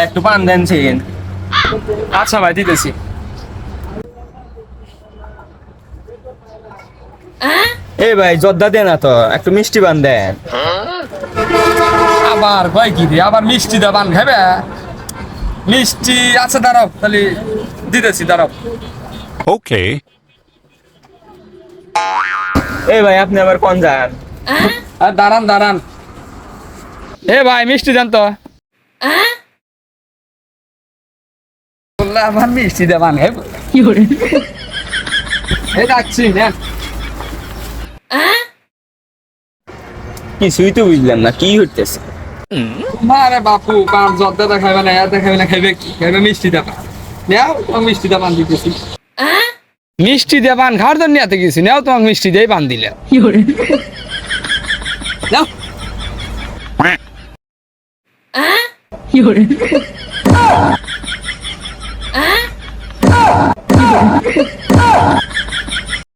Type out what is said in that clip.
ভাই একটু পান দেন ছিন। আচ্ছা ভাই দিতেছি। এই ভাই জর্দা দেন না তো, একটু মিষ্টি পান দেন। আবার কয় কি রে, আবার মিষ্টি দা পান খাবে? মিষ্টি আচ্ছা দাঁড়াও তাহলে দিতেছি, দাঁড়াও। Okay. এই ভাই আপনি আবার কোন যান? আর দাঁড়ান দাঁড়ান, এ ভাই মিষ্টি দেন তো। বললে আবার মিষ্টি দা পান খাবে? এই রাখছি নেন। কিছুই তো বুঝলাম না কি হইতেছে। আরে বাপু পান জর্দা দেখাবে না, দেখাবে না, খাইবে কি? খাইবে মিষ্টি দা পান। নেও তোমাকে মিষ্টি দা পান দিতেছি। মিষ্টি দিয়ে পান খাওয়ার জন্য এত কিছু নেও, তোমাকে মিষ্টি দিয়ে পান দিলে। নাও।